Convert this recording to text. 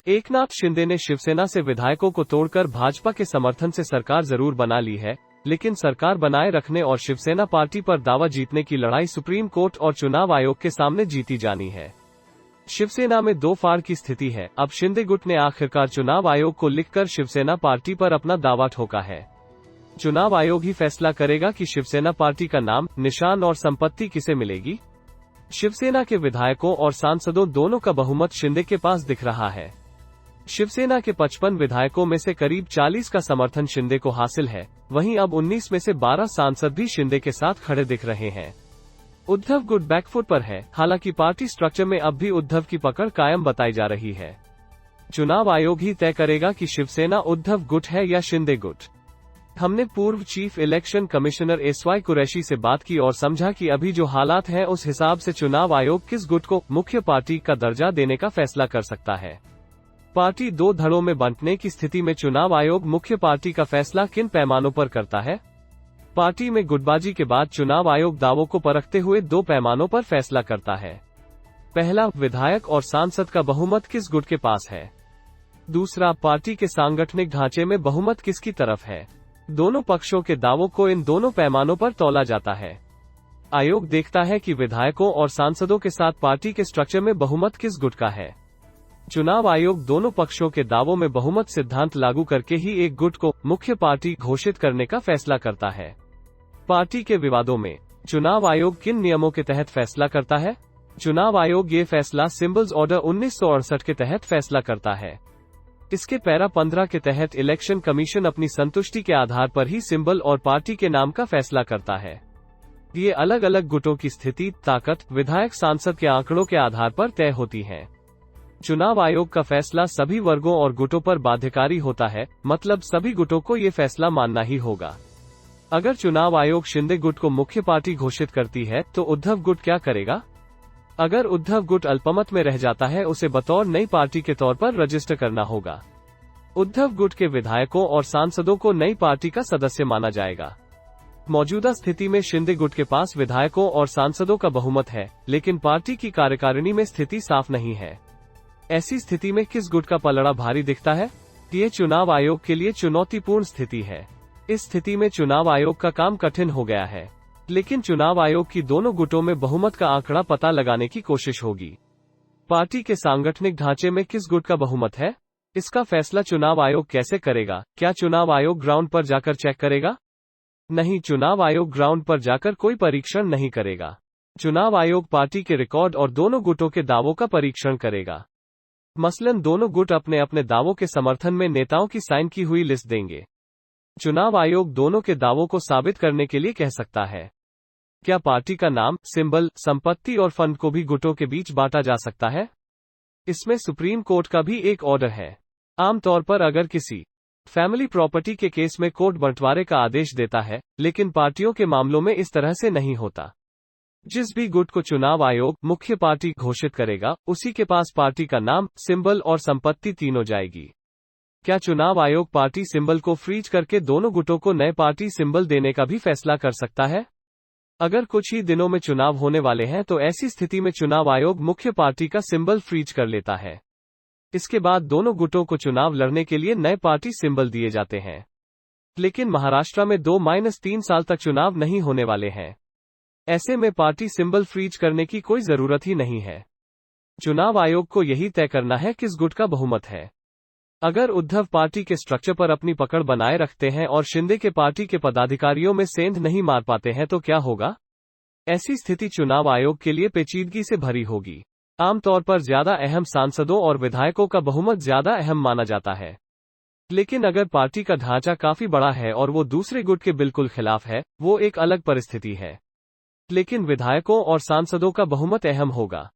एकनाथ शिंदे ने शिवसेना से विधायकों को तोड़कर भाजपा के समर्थन से सरकार जरूर बना ली है, लेकिन सरकार बनाए रखने और शिवसेना पार्टी पर दावा जीतने की लड़ाई सुप्रीम कोर्ट और चुनाव आयोग के सामने जीती जानी है। शिवसेना में दो फाड़ की स्थिति है। अब शिंदे गुट ने आखिरकार चुनाव आयोग को लिखकर शिवसेना पार्टी पर अपना दावा ठोका है। चुनाव आयोग ही फैसला करेगा कि शिवसेना पार्टी का नाम, निशान और संपत्ति किसे मिलेगी। शिवसेना के विधायकों और सांसदों दोनों का बहुमत शिंदे के पास दिख रहा है। शिवसेना के 55 विधायकों में से करीब 40 का समर्थन शिंदे को हासिल है। वहीं अब 19 में से 12 सांसद भी शिंदे के साथ खड़े दिख रहे हैं। उद्धव गुट बैकफुट पर है। हालांकि पार्टी स्ट्रक्चर में अब भी उद्धव की पकड़ कायम बताई जा रही है। चुनाव आयोग ही तय करेगा कि शिवसेना उद्धव गुट है या शिंदे गुट। हमने पूर्व chief election commissioner SY Qureshi से बात की और समझा कि अभी जो हालात हैं उस हिसाब से चुनाव आयोग किस गुट को मुख्य पार्टी का दर्जा देने का फैसला कर सकता है। पार्टी दो धड़ों में बांटने की स्थिति में चुनाव आयोग मुख्य पार्टी का फैसला किन पैमानों पर करता है। पार्टी में गुटबाजी के बाद चुनाव आयोग दावों को परखते हुए दो पैमानों पर फैसला करता है। पहला, विधायक और सांसद का बहुमत किस गुट के पास है। दूसरा, पार्टी के सांगठनिक ढांचे में बहुमत किसकी तरफ है। दोनों पक्षों के दावों को इन दोनों पैमानों पर तौला जाता है। आयोग देखता है कि विधायकों और सांसदों के साथ पार्टी के स्ट्रक्चर में बहुमत किस गुट का है। चुनाव आयोग दोनों पक्षों के दावों में बहुमत सिद्धांत लागू करके ही एक गुट को मुख्य पार्टी घोषित करने का फैसला करता है। पार्टी के विवादों में चुनाव आयोग किन नियमों के तहत फैसला करता है। चुनाव आयोग ये फैसला सिंबल्स ऑर्डर 1968 के तहत फैसला करता है। इसके पैरा 15 के तहत इलेक्शन कमीशन अपनी संतुष्टि के आधार पर ही सिंबल और पार्टी के नाम का फैसला करता है। ये अलग अलग गुटों की स्थिति, ताकत, विधायक सांसद के आंकड़ों के आधार पर तय होती है। चुनाव आयोग का फैसला सभी वर्गों और गुटों पर बाध्यकारी होता है, मतलब सभी गुटों को ये फैसला मानना ही होगा। अगर चुनाव आयोग शिंदे गुट को मुख्य पार्टी घोषित करती है तो उद्धव गुट क्या करेगा। अगर उद्धव गुट अल्पमत में रह जाता है, उसे बतौर नई पार्टी के तौर पर रजिस्टर करना होगा। उद्धव गुट के विधायकों और सांसदों को नई पार्टी का सदस्य माना जाएगा। मौजूदा स्थिति में शिंदे गुट के पास विधायकों और सांसदों का बहुमत है, लेकिन पार्टी की कार्यकारिणी में स्थिति साफ नहीं है। ऐसी स्थिति में किस गुट का पलड़ा भारी दिखता है। ये चुनाव आयोग के लिए चुनौतीपूर्ण स्थिति है। इस स्थिति में चुनाव आयोग का काम कठिन हो गया है, लेकिन चुनाव आयोग की दोनों गुटों में बहुमत का आंकड़ा पता लगाने की कोशिश होगी। पार्टी के सांगठनिक ढांचे में किस गुट का बहुमत है, इसका फैसला चुनाव आयोग कैसे करेगा। क्या चुनाव आयोग ग्राउंड पर जाकर चेक करेगा। नहीं, चुनाव आयोग ग्राउंड पर जाकर कोई परीक्षण नहीं करेगा। चुनाव आयोग पार्टी के रिकॉर्ड और दोनों गुटों के दावों का परीक्षण करेगा। मसलन दोनों गुट अपने अपने दावों के समर्थन में नेताओं की साइन की हुई लिस्ट देंगे। चुनाव आयोग दोनों के दावों को साबित करने के लिए कह सकता है। क्या पार्टी का नाम, सिंबल, संपत्ति और फंड को भी गुटों के बीच बांटा जा सकता है। इसमें सुप्रीम कोर्ट का भी एक ऑर्डर है। आमतौर पर अगर किसी फैमिली प्रॉपर्टी के केस में कोर्ट बंटवारे का आदेश देता है, लेकिन पार्टियों के मामलों में इस तरह से नहीं होता। जिस भी गुट को चुनाव आयोग मुख्य पार्टी घोषित करेगा, उसी के पास पार्टी का नाम, सिंबल और संपत्ति तीनों जाएगी। क्या चुनाव आयोग पार्टी सिंबल को फ्रीज करके दोनों गुटों को नए पार्टी सिंबल देने का भी फैसला कर सकता है। अगर कुछ ही दिनों में चुनाव होने वाले हैं तो ऐसी स्थिति में चुनाव आयोग मुख्य पार्टी का सिंबल फ्रीज कर लेता है। इसके बाद दोनों गुटों को चुनाव लड़ने के लिए नए पार्टी सिंबल दिए जाते हैं। लेकिन महाराष्ट्र में 2-3 साल तक चुनाव नहीं होने वाले हैं। ऐसे में पार्टी सिंबल फ्रीज करने की कोई जरूरत ही नहीं है। चुनाव आयोग को यही तय करना है किस गुट का बहुमत है। अगर उद्धव पार्टी के स्ट्रक्चर पर अपनी पकड़ बनाए रखते हैं और शिंदे के पार्टी के पदाधिकारियों में सेंध नहीं मार पाते हैं तो क्या होगा। ऐसी स्थिति चुनाव आयोग के लिए पेचीदगी से भरी होगी। आमतौर पर ज्यादा अहम सांसदों और विधायकों का बहुमत ज्यादा अहम माना जाता है। लेकिन अगर पार्टी का ढांचा काफी बड़ा है और वो दूसरे गुट के बिल्कुल खिलाफ है, वो एक अलग परिस्थिति है। लेकिन विधायकों और सांसदों का बहुमत अहम होगा।